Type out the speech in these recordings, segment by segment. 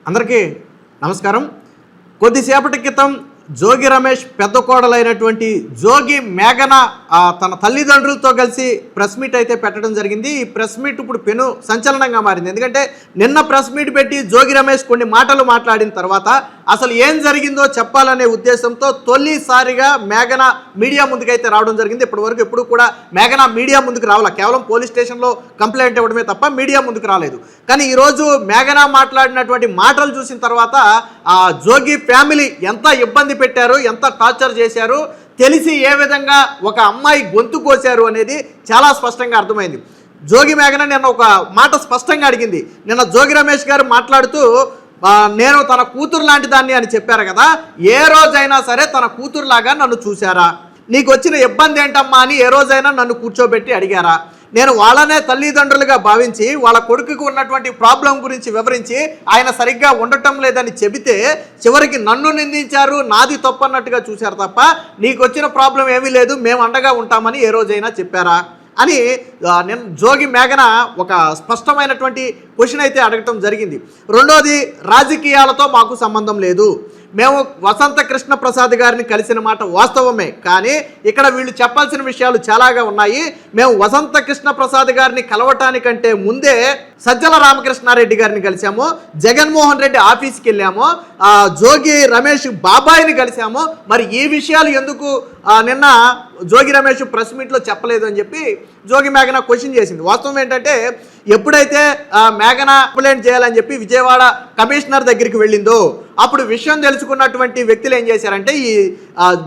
అందరికీ నమస్కారం. కొద్దిసేపటి క్రితం జోగి రమేష్ పెద్ద కోడలైనటువంటి జోగి మేఘన తన తల్లిదండ్రులతో కలిసి ప్రెస్ మీట్ అయితే పెట్టడం జరిగింది. ఈ ప్రెస్ మీట్ ఇప్పుడు పెను సంచలనంగా మారింది. ఎందుకంటే నిన్న ప్రెస్ మీట్ పెట్టి జోగి రమేష్ కొన్ని మాటలు మాట్లాడిన తర్వాత అసలు ఏం జరిగిందో చెప్పాలనే ఉద్దేశంతో తొలిసారిగా మేఘన మీడియా ముందుకైతే రావడం జరిగింది. ఇప్పటివరకు ఎప్పుడు కూడా మేఘన మీడియా ముందుకు రావాల, కేవలం పోలీస్ స్టేషన్లో కంప్లైంట్ ఇవ్వడమే తప్ప మీడియా ముందుకు రాలేదు. కానీ ఈరోజు మేఘన మాట్లాడినటువంటి మాటలు చూసిన తర్వాత జోగి ఫ్యామిలీ ఎంత ఇబ్బంది పెట్టారు, ఎంత టార్చర్ చేశారు, తెలిసి ఏ విధంగా ఒక అమ్మాయి గొంతు కోసారు అనేది చాలా స్పష్టంగా అర్థమైంది. జోగి మేఘన నిన్న ఒక మాట స్పష్టంగా అడిగింది. నిన్న జోగి రమేష్ గారు మాట్లాడుతూ నేను తన కూతురు లాంటి దాన్ని అని చెప్పారు కదా, ఏ రోజైనా సరే తన కూతురులాగా నన్ను చూశారా, నీకు వచ్చిన ఇబ్బంది ఏంటమ్మా అని ఏ రోజైనా నన్ను కూర్చోబెట్టి అడిగారా, నేను వాళ్ళనే తల్లిదండ్రులుగా భావించి వాళ్ళ కొడుకుకు ఉన్నటువంటి ప్రాబ్లం గురించి వివరించి ఆయన సరిగ్గా ఉండటం లేదని చెబితే చివరికి నన్ను నిందించారు, నాది తప్పు అన్నట్టుగా చూశారు తప్ప నీకు వచ్చిన ప్రాబ్లం ఏమీ లేదు, మేము అండగా ఉంటామని ఏ రోజైనా చెప్పారా అని నేను జోగి మేఘన ఒక స్పష్టమైనటువంటి క్వశ్చన్ అయితే అడగటం జరిగింది. రెండోది, రాజకీయాలతో మాకు సంబంధం లేదు, మేము వసంత కృష్ణ ప్రసాద్ గారిని కలిసిన మాట వాస్తవమే, కానీ ఇక్కడ వీళ్ళు చెప్పాల్సిన విషయాలు చాలాగా ఉన్నాయి. మేము వసంత కృష్ణ ప్రసాద్ గారిని కలవటానికంటే ముందే సజ్జల రామకృష్ణారెడ్డి గారిని కలిసాము, జగన్మోహన్ రెడ్డి ఆఫీస్కి వెళ్ళాము, జోగి రమేష్ బాబాయిని కలిసాము, మరి ఈ విషయాలు ఎందుకు నిన్న జోగి రమేష్ ప్రెస్ మీట్లో చెప్పలేదు అని చెప్పి జోగి మేఘన క్వశ్చన్ చేసింది. వాస్తవం ఏంటంటే ఎప్పుడైతే మేఘన కంప్లైంట్ చేయాలని చెప్పి విజయవాడ కమిషనర్ దగ్గరికి వెళ్ళిందో అప్పుడు విషయం తెలుసుకున్నటువంటి వ్యక్తులు ఏం చేశారంటే ఈ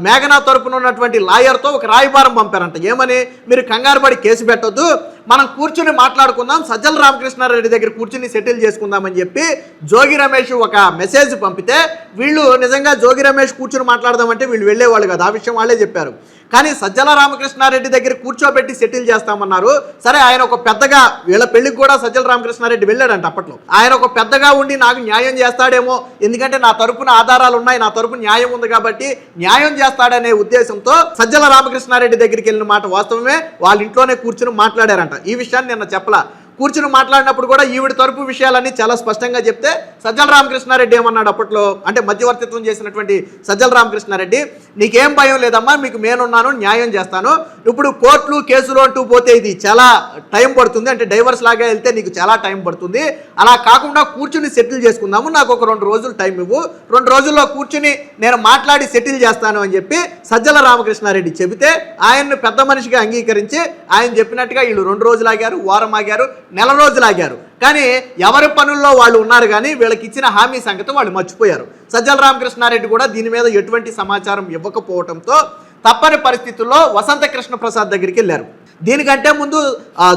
మేఘన తరపున ఉన్నటువంటి లాయర్తో ఒక రాయబారం పంపారంట. ఏమని, మీరు కంగారు పడి కేసు పెట్టొద్దు, మనం కూర్చుని మాట్లాడుకుందాం, సజ్జల రామకృష్ణారెడ్డి దగ్గర కూర్చుని సెటిల్ చేసుకుందామని చెప్పి జోగి రమేష్ ఒక మెసేజ్ పంపితే వీళ్ళు నిజంగా జోగి రమేష్ కూర్చుని మాట్లాడదామంటే వీళ్ళు వెళ్ళేవాళ్ళు కదా, ఆ విషయం వాళ్ళే చెప్పారు. కానీ సజ్జల రామకృష్ణారెడ్డి దగ్గర కూర్చోబెట్టి సెటిల్ చేస్తామన్నారు. సరే, ఆయన ఒక పెద్దగా, వీళ్ళ పెళ్లికి కూడా సజ్జల రామకృష్ణారెడ్డి వెళ్ళాడంట అప్పట్లో, ఆయన ఒక పెద్దగా ఉండి నాకు న్యాయం చేస్తాడేమో, ఎందుకంటే నా తరపున ఆధారాలు ఉన్నాయి, నా తరపున న్యాయం ఉంది కాబట్టి న్యాయం చేస్తాడనే ఉద్దేశంతో సజ్జల రామకృష్ణారెడ్డి దగ్గరికి వెళ్ళిన మాట వాస్తవమే. వాళ్ళ ఇంట్లోనే కూర్చుని మాట్లాడారంట. ఈ విషయాన్ని నిన్న చెప్పలా, కూర్చుని మాట్లాడినప్పుడు కూడా ఈవిడ తరపు విషయాలన్నీ చాలా స్పష్టంగా చెప్తే సజ్జల రామకృష్ణారెడ్డి ఏమన్నాడు అప్పట్లో, అంటే మధ్యవర్తిత్వం చేసినటువంటి సజ్జల రామకృష్ణారెడ్డి, నీకేం భయం లేదమ్మా, మీకు నేనున్నాను, న్యాయం చేస్తాను, ఇప్పుడు కోర్టులు కేసులు అంటూ పోతే ఇది చాలా టైం పడుతుంది, అంటే డైవర్స్ లాగా వెళ్తే నీకు చాలా టైం పడుతుంది, అలా కాకుండా కూర్చుని సెటిల్ చేసుకుందాము, నాకు ఒక 2 రోజులు టైం ఇవ్వు, 2 రోజుల్లో కూర్చుని నేను మాట్లాడి సెటిల్ చేస్తాను అని చెప్పి సజ్జల రామకృష్ణారెడ్డి చెబితే ఆయన్ను పెద్ద మనిషిగా అంగీకరించి ఆయన చెప్పినట్టుగా వీళ్ళు 2 రోజులు ఆగారు, వారం ఆగారు, నెల రోజులు ఆగారు. కానీ ఎవరి పనుల్లో వాళ్ళు ఉన్నారు, కానీ వీళ్ళకి ఇచ్చిన హామీ సంగతి వాళ్ళు మర్చిపోయారు. సజ్జల రామకృష్ణారెడ్డి కూడా దీని మీద ఎటువంటి సమాచారం ఇవ్వకపోవడంతో తప్పని పరిస్థితుల్లో వసంత కృష్ణ ప్రసాద్ దగ్గరికి వెళ్ళారు. దీనికంటే ముందు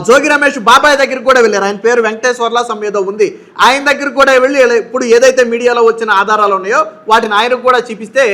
జోగి రమేష్ బాబాయ్ దగ్గరికి కూడా వెళ్ళారు. ఆయన పేరు వెంకటేశ్వర్ల ఏదో ఉంది. ఆయన దగ్గరికి కూడా వెళ్ళి ఇప్పుడు ఏదైతే మీడియాలో వచ్చిన ఆధారాలు ఉన్నాయో వాటిని ఆయనకు కూడా చూపిస్తే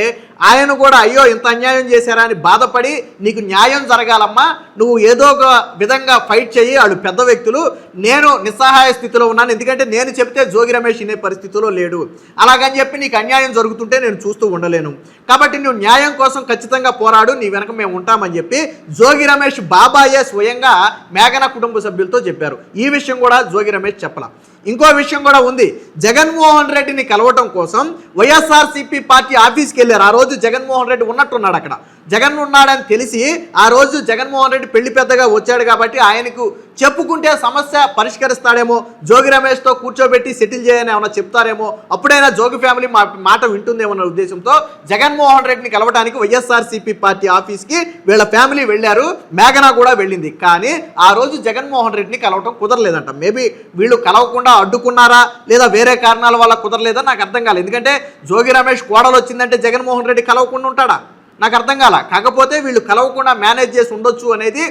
ఆయన కూడా అయ్యో ఇంత అన్యాయం చేశారా అని బాధపడి, నీకు న్యాయం జరగాలమ్మా, నువ్వు ఏదో ఒక విధంగా ఫైట్ చేయి, వాళ్ళు పెద్ద వ్యక్తులు, నేను నిస్సహాయ స్థితిలో ఉన్నాను, ఎందుకంటే నేను చెప్తే జోగి రమేష్ ఇనే పరిస్థితిలో లేడు, అలాగని చెప్పి నీకు అన్యాయం జరుగుతుంటే నేను చూస్తూ ఉండలేను, కాబట్టి నువ్వు న్యాయం కోసం ఖచ్చితంగా పోరాడు, నీ వెనక మేము ఉంటామని చెప్పి జోగి రమేష్ బాబాయే స్వయంగా మేఘన కుటుంబ సభ్యులతో చెప్పారు. ఈ విషయం కూడా జోగి రమేష్ చెప్పలా. ఇంకో విషయం కూడా ఉంది. జగన్మోహన్ రెడ్డిని కలవటం కోసం వైఎస్ఆర్సీపీ పార్టీ ఆఫీస్కి వెళ్ళారు. ఆ రోజు జగన్మోహన్ రెడ్డి ఉన్నట్టున్నాడు అక్కడ. జగన్ ఉన్నాడని తెలిసి ఆ రోజు జగన్మోహన్ రెడ్డి పెళ్లి పెద్దగా వచ్చాడు కాబట్టి ఆయనకు చెప్పుకుంటే సమస్య పరిష్కరిస్తాడేమో, జోగి రమేష్తో కూర్చోబెట్టి సెటిల్ చేయని ఏమైనా చెప్తారేమో, అప్పుడైనా జోగి ఫ్యామిలీ మాట వింటుందేమన్న ఉద్దేశంతో జగన్మోహన్ రెడ్డిని కలవడానికి వైఎస్ఆర్సీపీ పార్టీ ఆఫీస్కి వీళ్ళ ఫ్యామిలీ వెళ్ళారు. మేఘన కూడా వెళ్ళింది. కానీ ఆ రోజు జగన్మోహన్ రెడ్డిని కలవటం కుదరలేదంట. మేబీ వీళ్ళు కలవకుండా అడ్డుకున్నారా లేదా వేరే కారణాల వల్ల కుదరలేదా నాకు అర్థం కాలేదు. ఎందుకంటే జోగి రమేష్ కోడలు వచ్చిందంటే జగన్మోహన్ రెడ్డి కలవకుండా ఉంటాడా నాకు అర్థం కాల. కాకపోతే వీళ్ళు కలవకుండా మేనేజ్ చేసి ఉండొచ్చు అనేది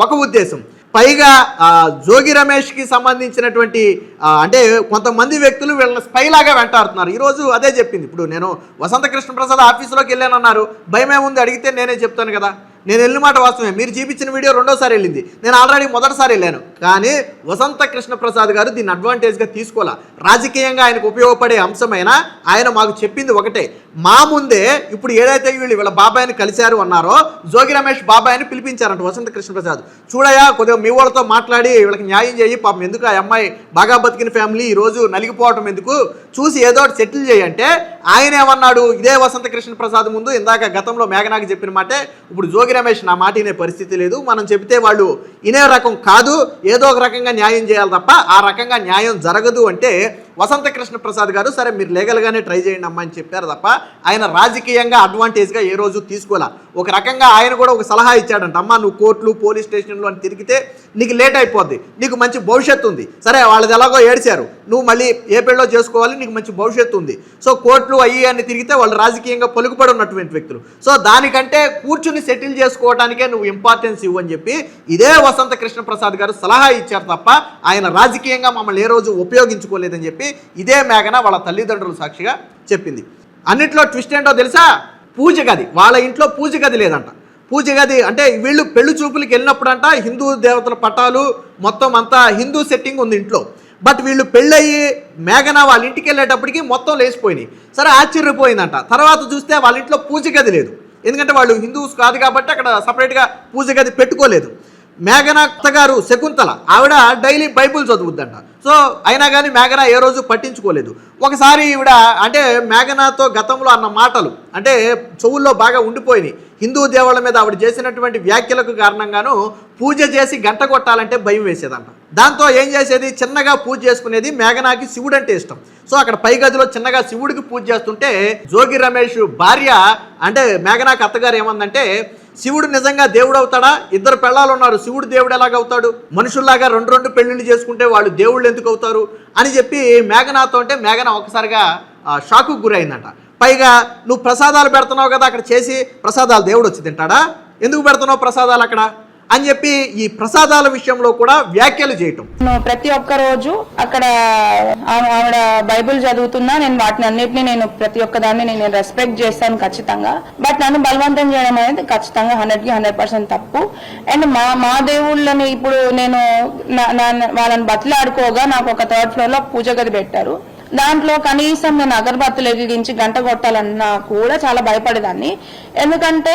ఒక ఉద్దేశం. పైగా జోగి రమేష్కి సంబంధించినటువంటి అంటే కొంతమంది వ్యక్తులు వీళ్ళని స్పైలాగా వెంటాడుతున్నారు. ఈరోజు అదే చెప్పింది. ఇప్పుడు నేను వసంత కృష్ణ ప్రసాద్ ఆఫీసులోకి వెళ్ళానన్నారు, భయమేముంది అడిగితే నేనే చెప్తాను కదా, నేను వెళ్ళిన మాట వాస్తవమే. మీరు చూపించిన వీడియో 2వ సారి వెళ్ళింది, నేను ఆల్రెడీ 1వ సారి వెళ్ళాను. కానీ వసంత కృష్ణ ప్రసాద్ గారు దీన్ని అడ్వాంటేజ్గా తీసుకోవాలా. రాజకీయంగా ఆయనకు ఉపయోగపడే అంశమైనా ఆయన మాకు చెప్పింది ఒకటే, మా ముందే ఇప్పుడు ఏదైతే వీళ్ళ బాబాయిని కలిశారు అన్నారో జోగి రమేష్ బాబాయిని పిలిపించారంట వసంత కృష్ణ ప్రసాద్. చూడయా, కొద్దిగా మీ వాళ్ళతో మాట్లాడి వీళ్ళకి న్యాయం చేయి, పాపం ఎందుకు ఆ అమ్మాయి బాగా బతికిన ఫ్యామిలీ ఈరోజు నలిగిపోవటం ఎందుకు, చూసి ఏదో ఒకటి సెటిల్ చేయంటే ఆయన ఏమన్నాడు, ఇదే వసంత కృష్ణ ప్రసాద్ ముందు ఇందాక గతంలో మేఘనాకి చెప్పిన మాటే ఇప్పుడు జోగి రమేష్ నా మాట వినే పరిస్థితి లేదు, మనం చెబితే వాళ్ళు వినే రకం కాదు, ఏదో ఒక రకంగా న్యాయం చేయాలి తప్ప ఆ రకంగా న్యాయం జరగదు అంటే వసంత కృష్ణ ప్రసాద్ గారు సరే మీరు లీగల్గానే ట్రై చేయండి అమ్మా అని చెప్పారు తప్ప ఆయన రాజకీయంగా అడ్వాంటేజ్గా ఏ రోజు తీసుకోలే. ఒక రకంగా ఆయన కూడా ఒక సలహా ఇచ్చాడంట, అమ్మ నువ్వు కోర్టులు పోలీస్ స్టేషన్లు అని తిరిగితే నీకు లేట్ అయిపోద్ది, నీకు మంచి భవిష్యత్తు ఉంది, సరే వాళ్ళది ఎలాగో ఏడ్చారు, నువ్వు మళ్ళీ ఏ పెళ్ళో చేసుకోవాలి, నీకు మంచి భవిష్యత్తు ఉంది, సో కోర్టులు అయ్యి అని తిరిగితే వాళ్ళు రాజకీయంగా పలుకుబడి ఉన్నటువంటి వ్యక్తులు, సో దానికంటే కూర్చుని సెటిల్ చేసుకోవడానికే నువ్వు ఇంపార్టెన్స్ ఇవ్వు అని చెప్పి ఇదే వసంత కృష్ణ ప్రసాద్ గారు సలహా ఇచ్చారు తప్ప ఆయన రాజకీయంగా మమ్మల్ని ఏ రోజు ఉపయోగించుకోలేదని చెప్పి ఇదే మేఘన వాళ్ళ తల్లిదండ్రులు సాక్షిగా చెప్పింది. అన్నిట్లో ట్విస్ట్ ఏంటో తెలుసా, పూజ గది, వాళ్ళ ఇంట్లో పూజ గది లేదంట. పూజ గది అంటే వీళ్ళు పెళ్లి చూపులకి వెళ్ళినప్పుడంట హిందూ దేవతల పటాలు మొత్తం అంతా హిందూ సెట్టింగ్ ఉంది ఇంట్లో. బట్ వీళ్ళు పెళ్ళయ్యి మేఘన వాళ్ళ ఇంటికి వెళ్ళేటప్పటికి మొత్తం లేచిపోయినాయి. సరే ఆశ్చర్యపోయిందంట. తర్వాత చూస్తే వాళ్ళ ఇంట్లో పూజ గది లేదు, ఎందుకంటే వాళ్ళు హిందూస్ కాదు కాబట్టి అక్కడ సపరేట్గా పూజ గది పెట్టుకోలేదు. మేఘన అత్తగారు శకుంతల ఆవిడ డైలీ బైబుల్ చదువుద్దంట. సో అయినా కానీ మేఘన ఏ రోజు పట్టించుకోలేదు. ఒకసారి ఈవిడ అంటే మేఘనతో గతంలో అన్న మాటలు అంటే చెవుల్లో బాగా ఉండిపోయినాయి. హిందూ దేవుళ్ళ మీద ఆవిడ చేసినటువంటి వ్యాఖ్యలకు కారణంగాను పూజ చేసి గంట కొట్టాలంటే భయం వేసేదంట. దాంతో ఏం చేసేది, చిన్నగా పూజ చేసుకునేది. మేఘనాకి శివుడు అంటే ఇష్టం. సో అక్కడ పై గదిలో చిన్నగా శివుడికి పూజ చేస్తుంటే జోగి రమేష్ భార్య అంటే మేఘనాకి అత్తగారు ఏమందంటే, శివుడు నిజంగా దేవుడు అవుతాడా, ఇద్దరు పెళ్ళాలు ఉన్నారు, శివుడు దేవుడు ఎలాగవుతాడు, మనుషుల్లాగా రెండు పెళ్ళిళ్ళు చేసుకుంటే వాళ్ళు దేవుళ్ళు ఎందుకు అవుతారు అని చెప్పి మేఘనాతో అంటే మేఘన ఒకసారిగా షాకుకు గురైందంట. పైగా నువ్వు ప్రసాదాలు పెడుతున్నావు కదా, అక్కడ చేసి ప్రసాదాలు దేవుడు వచ్చి తింటాడా, ఎందుకు పెడుతున్నావు ప్రసాదాలు అక్కడ అని చెప్పి ఈ ప్రసాదాల విషయంలో కూడా వ్యాఖ్యలు చేయటం. ప్రతి ఒక్క రోజు అక్కడ ఆవిడ బైబిల్ చదువుతున్నా నేను వాటిని అన్నిటిని నేను ప్రతి ఒక్క దాన్ని నేను రెస్పెక్ట్ చేస్తాను ఖచ్చితంగా. బట్ నన్ను బలవంతం చేయడం అనేది ఖచ్చితంగా 100% తప్పు. అండ్ మా దేవుళ్ళని ఇప్పుడు నేను వాళ్ళని బతిలాడుకోగా నాకు ఒక 3rd floor లో పూజ గది పెట్టారు. దాంట్లో కనీసం నేను అగరబత్తులు వెలిగించి గంట కొట్టాలన్నా కూడా చాలా భయపడేదాన్ని. ఎందుకంటే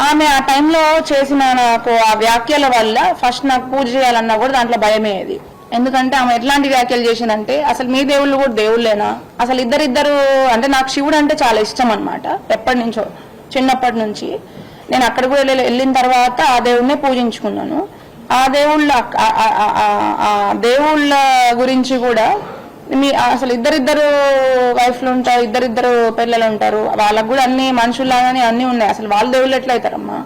ఆమె ఆ టైంలో చేసిన నాకు ఆ వ్యాఖ్యల వల్ల ఫస్ట్ నాకు పూజ చేయాలన్నా కూడా దాంట్లో భయమేది. ఎందుకంటే ఆమె ఎట్లాంటి వ్యాఖ్యలు చేసిందంటే, అసలు మీ దేవుళ్ళు కూడా దేవుళ్ళేనా, అసలు ఇద్దరు అంటే నాకు శివుడు అంటే చాలా ఇష్టం అనమాట. ఎప్పటి నుంచో చిన్నప్పటి నుంచి నేను అక్కడ కూడా వెళ్ళిన తర్వాత ఆ దేవుడినే పూజించుకున్నాను. ఆ దేవుళ్ళ గురించి కూడా అసలు ఇద్దరు వైఫ్లు ఉంటారు, ఇద్దరు పిల్లలు ఉంటారు, వాళ్ళకు కూడా అన్ని మనుషుల్లాగానే అన్ని ఉన్నాయి. అసలు వాళ్ళ దేవుళ్ళు ఎట్లా అవుతారమ్మా,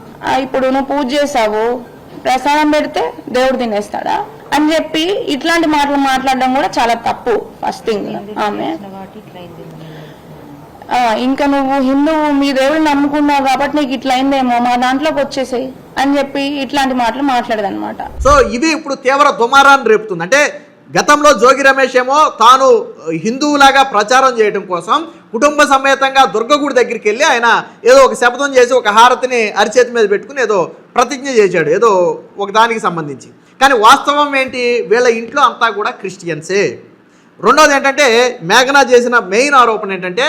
ఇప్పుడు నువ్వు పూజ చేసావు ప్రసాదం పెడితే దేవుడు తినేస్తాడా అని చెప్పి ఇట్లాంటి మాటలు మాట్లాడడం కూడా చాలా తప్పు. ఫస్ట్ థింగ్ ఆమె ఇంకా నువ్వు హిందువు మీ దేవుడిని నమ్ముకున్నావు కాబట్టి నీకు ఇట్లా అయిందేమో, మా దాంట్లోకి వచ్చేసాయి అని చెప్పి ఇట్లాంటి మాటలు మాట్లాడదనమాట. సో ఇది ఇప్పుడు తీవ్ర దుమారాన్ని రేపుతుంది. అంటే గతంలో జోగి రమేష్ ఏమో తాను హిందువులాగా ప్రచారం చేయడం కోసం కుటుంబ సమేతంగా దుర్గగుడి దగ్గరికి వెళ్ళి ఆయన ఏదో ఒక శపథం చేసి ఒక హారతిని అరిచేతి మీద పెట్టుకుని ఏదో ప్రతిజ్ఞ చేశాడు ఏదో ఒక దానికి సంబంధించి. కానీ వాస్తవం ఏంటి, వీళ్ళ ఇంట్లో అంతా కూడా క్రిస్టియన్సే. రెండోది ఏంటంటే మేఘనా చేసిన మెయిన్ ఆరోపణ ఏంటంటే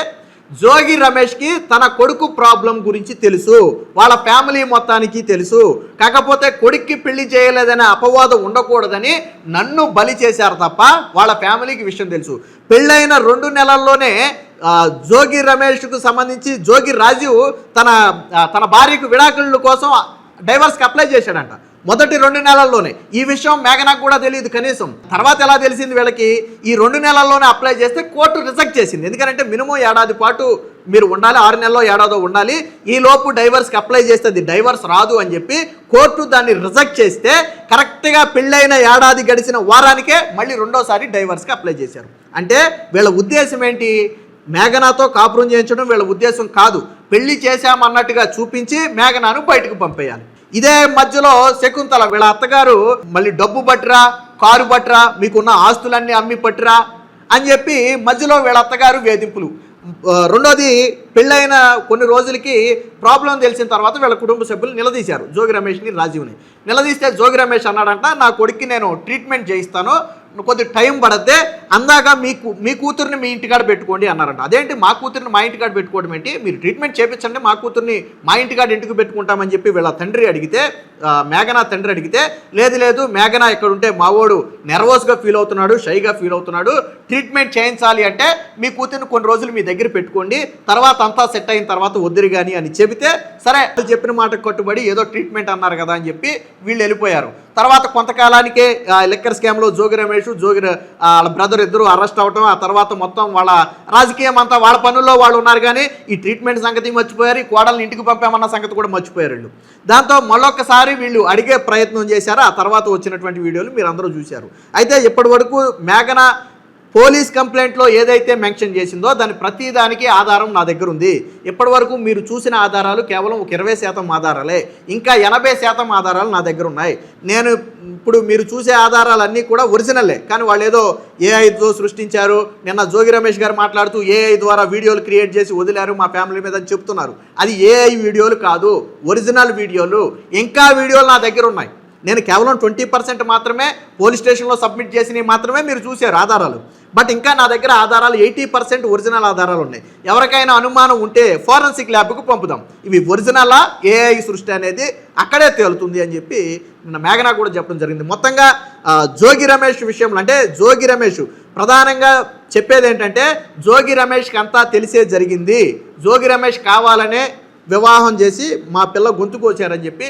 జోగి రమేష్కి తన కొడుకు ప్రాబ్లం గురించి తెలుసు, వాళ్ళ ఫ్యామిలీ మొత్తానికి తెలుసు, కాకపోతే కొడుక్కి పెళ్లి చేయలేదనే అపవాదం ఉండకూడదని నన్ను బలి చేశారు తప్ప వాళ్ళ ఫ్యామిలీకి విషయం తెలుసు. పెళ్ళైన 2 నెలల్లోనే జోగి రమేష్కు సంబంధించి జోగి రాజీవ్ తన భార్యకు విడాకుల కోసం డైవర్స్కి అప్లై చేశాడంట మొదటి 2 నెలల్లోనే. ఈ విషయం మేఘనాకు కూడా తెలియదు కనీసం. తర్వాత ఎలా తెలిసింది వీళ్ళకి, ఈ 2 నెలల్లోనే అప్లై చేస్తే కోర్టు రిజెక్ట్ చేసింది. ఎందుకంటే మినిమం ఏడాది పాటు మీరు ఉండాలి, 6 నెలలో ఏడాదో ఉండాలి, ఈ లోపు డైవర్స్కి అప్లై చేస్తే అది డైవర్స్ రాదు అని చెప్పి కోర్టు దాన్ని రిజెక్ట్ చేస్తే కరెక్ట్గా పెళ్ళైన ఏడాది గడిచిన వారానికే మళ్ళీ 2వ డైవర్స్కి అప్లై చేశారు. అంటే వీళ్ళ ఉద్దేశం ఏంటి, మేఘనాతో కాపురం చేయించడం వీళ్ళ ఉద్దేశం కాదు, పెళ్లి చేశామన్నట్టుగా చూపించి మేఘనాను బయటకు పంపేయాలి. ఇదే మధ్యలో శకుంతల వీళ్ళ అత్తగారు మళ్ళీ డబ్బు పట్టురా, కారు పట్టురా, మీకున్న ఆస్తులన్నీ అమ్మి పట్టురా అని చెప్పి మధ్యలో వీళ్ళ అత్తగారు వేధింపులు. రెండోది పెళ్ళైన కొన్ని రోజులకి ప్రాబ్లం తెలిసిన తర్వాత వీళ్ళ కుటుంబ సభ్యులు నిలదీశారు జోగి రమేష్ని రాజీవ్ని. నిలదీస్తే జోగి రమేష్ అన్నాడంట, నా కొడుక్కి నేను ట్రీట్మెంట్ చేయిస్తాను, కొద్ది టైం పడితే అందాక మీ కూతుర్ని మీ ఇంటికాడ పెట్టుకోండి అన్నారంట. అదేంటి మా కూతుర్ని మా ఇంటికాడ పెట్టుకోవడం ఏంటి, మీరు ట్రీట్మెంట్ చేయించండి, మా కూతుర్ని మా ఇంటికాడ ఇంటికి పెట్టుకుంటామని చెప్పి వీళ్ళ తండ్రి అడిగితే, మేఘనా తండ్రి అడిగితే, లేదు మేఘనా ఇక్కడ ఉంటే మావోడు నెర్వస్గా ఫీల్ అవుతున్నాడు, షైగా ఫీల్ అవుతున్నాడు, ట్రీట్మెంట్ చేయించాలి అంటే మీ కూతుర్ని కొన్ని రోజులు మీ దగ్గర పెట్టుకోండి, తర్వాత అంతా సెట్ అయిన తర్వాత వద్దురు కానీ అని చెబితే, సరే చెప్పిన మాట కట్టుబడి ఏదో ట్రీట్మెంట్ అన్నారు కదా అని చెప్పి వీళ్ళు వెళ్ళిపోయారు. తర్వాత కొంతకాలానికే లిక్కర్ స్కామ్లో జోగి రమేష్, వాళ్ళ బ్రదర్ ఇద్దరు అరెస్ట్ అవటం, ఆ తర్వాత మొత్తం వాళ్ళ రాజకీయం అంతా వాళ్ళ పనుల్లో వాళ్ళు ఉన్నారు, కానీ ఈ ట్రీట్మెంట్ సంగతి మర్చిపోయారు, ఈ కోడల్ని ఇంటికి పంపామన్న సంగతి కూడా మర్చిపోయారు వీళ్ళు. దాంతో మళ్ళొక్కసారి వీళ్ళు అడిగే ప్రయత్నం చేశారు. ఆ తర్వాత వచ్చినటువంటి వీడియోలు మీరు అందరూ చూశారు. అయితే ఇప్పటి వరకు మేఘనా పోలీస్ కంప్లైంట్లో ఏదైతే మెన్షన్ చేసిందో దాని ప్రతిదానికి ఆధారం నా దగ్గర ఉంది. ఇప్పటి వరకు మీరు చూసిన ఆధారాలు కేవలం ఒక 20% ఆధారాలే, ఇంకా 80% ఆధారాలు నా దగ్గర ఉన్నాయి. నేను ఇప్పుడు మీరు చూసే ఆధారాలన్నీ కూడా ఒరిజినల్లే, కానీ వాళ్ళు ఏదో ఏఐతో సృష్టించారు. నిన్న జోగి రమేష్ గారు మాట్లాడుతూ ఏఐ ద్వారా వీడియోలు క్రియేట్ చేసి వదిలారు మా ఫ్యామిలీ మీద అని చెప్తున్నారు. అది ఏఐ వీడియోలు కాదు, ఒరిజినల్ వీడియోలు. ఇంకా వీడియోలు నా దగ్గర ఉన్నాయి. నేను కేవలం 20% మాత్రమే పోలీస్ స్టేషన్లో సబ్మిట్ చేసినవి మాత్రమే మీరు చూశారు ఆధారాలు. బట్ ఇంకా నా దగ్గర ఆధారాలు 80% ఒరిజినల్ ఆధారాలు ఉన్నాయి. ఎవరికైనా అనుమానం ఉంటే ఫోరెన్సిక్ ల్యాబ్కు పంపుదాం, ఇవి ఒరిజినలా ఏఐ సృష్టి అనేది అక్కడే తేలుతుంది అని చెప్పి నిన్న మేఘనా కూడా చెప్పడం జరిగింది. మొత్తంగా జోగి రమేష్ విషయంలో, అంటే జోగి రమేష్ ప్రధానంగా చెప్పేది ఏంటంటే, జోగి రమేష్కి అంతా తెలిసే జరిగింది, జోగి రమేష్ కావాలనే వివాహం చేసి మా పిల్ల గొంతుకు వచ్చారని చెప్పి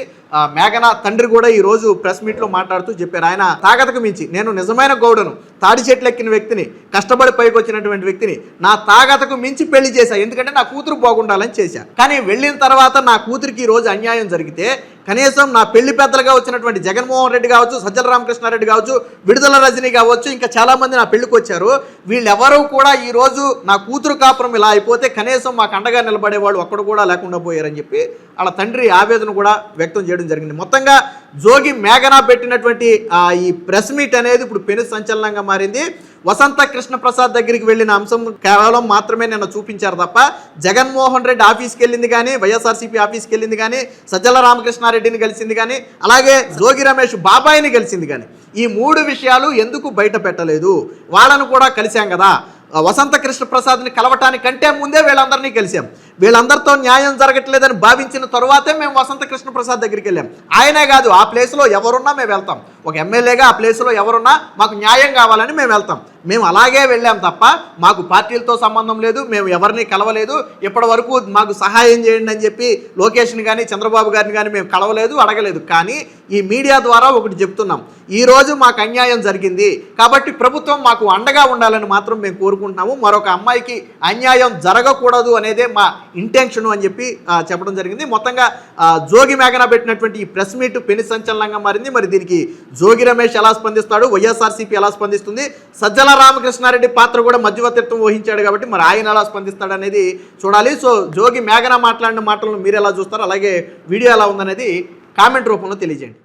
మేఘనా తండ్రి కూడా ఈరోజు ప్రెస్ మీట్లో మాట్లాడుతూ చెప్పారు. ఆయన తాగతకు మించి, నేను నిజమైన గౌడను, తాడి చెట్లు ఎక్కిన వ్యక్తిని, కష్టపడి పైకి వచ్చినటువంటి వ్యక్తిని, నా తాగతకు మించి పెళ్లి చేశా, ఎందుకంటే నా కూతురు బాగుండాలని చేశా. కానీ వెళ్ళిన తర్వాత నా కూతురికి ఈరోజు అన్యాయం జరిగితే కనీసం నా పెళ్లి పెద్దలుగా వచ్చినటువంటి జగన్మోహన్ రెడ్డి కావచ్చు, సజ్జల రామకృష్ణారెడ్డి కావచ్చు, విడుదల రజనీ కావచ్చు, ఇంకా చాలామంది నా పెళ్లికి వచ్చారు. వీళ్ళెవరూ కూడా ఈరోజు నా కూతురు కాపురం ఇలా అయిపోతే కనీసం మాకు అండగా నిలబడేవాళ్ళు ఒక్కడు కూడా లేకుండా పోయారని చెప్పి వాళ్ళ తండ్రి ఆవేదన కూడా వ్యక్తం చేయడం జరిగింది. మొత్తంగా జోగి మేఘనా పెట్టినటువంటి ఈ ప్రెస్ మీట్ అనేది ఇప్పుడు పెను సంచలనంగా మారింది. వసంత కృష్ణ ప్రసాద్ దగ్గరికి వెళ్ళిన అంశం కేవలం మాత్రమే నిన్న చూపించారు తప్ప, జగన్మోహన్ రెడ్డి ఆఫీస్కి వెళ్ళింది కానీ, వైఎస్ఆర్సీపీ ఆఫీస్కి వెళ్ళింది కానీ, సజ్జల రామకృష్ణారెడ్డిని కలిసింది కానీ, అలాగే జోగి రమేష్ బాబాయిని కలిసింది కానీ, ఈ 3 విషయాలు ఎందుకు బయట పెట్టలేదు? వాళ్ళను కూడా కలిశాం కదా, వసంత కృష్ణ ప్రసాద్ని కలవటానికంటే ముందే వీళ్ళందరినీ కలిసాం. వీళ్ళందరితో న్యాయం జరగట్లేదని భావించిన తరువాతే మేము వసంత కృష్ణ ప్రసాద్ దగ్గరికి వెళ్ళాం. ఆయనే కాదు, ఆ ప్లేస్లో ఎవరున్నా మేము వెళ్తాం. ఒక ఎమ్మెల్యేగా ఆ ప్లేస్లో ఎవరున్నా మాకు న్యాయం కావాలని మేము వెళ్తాం. మేము అలాగే వెళ్ళాం తప్ప మాకు పార్టీలతో సంబంధం లేదు, మేము ఎవరిని కలవలేదు. ఇప్పటి వరకు మాకు సహాయం చేయండి అని చెప్పి లోకేష్ని కానీ చంద్రబాబు గారిని కానీ మేము కలవలేదు, అడగలేదు. కానీ ఈ మీడియా ద్వారా ఒకటి చెప్తున్నాం, ఈరోజు మాకు అన్యాయం జరిగింది కాబట్టి ప్రభుత్వం మాకు అండగా ఉండాలని మాత్రం మేము కోరుకుంటున్నాము. మరొక అమ్మాయికి అన్యాయం జరగకూడదు అనేదే మా ఇంటెన్షన్ అని చెప్పి చెప్పడం జరిగింది. మొత్తంగా జోగి మేఘనా పెట్టినటువంటి ఈ ప్రెస్ మీట్ పెను సంచలనంగా మారింది. మరి దీనికి జోగి రమేష్ ఎలా స్పందిస్తాడు, వైఎస్ఆర్సీపీ ఎలా స్పందిస్తుంది, సజ్జల రామకృష్ణారెడ్డి పాత్ర కూడా మధ్యవర్తిత్వం వహించాడు కాబట్టి మరి ఆయన ఎలా స్పందిస్తాడు అనేది చూడాలి. సో జోగి మేఘనా మాట్లాడిన మాటలను మీరు ఎలా చూస్తారు, అలాగే వీడియో ఎలా ఉందనేది కామెంట్ రూపంలో తెలియజేయండి.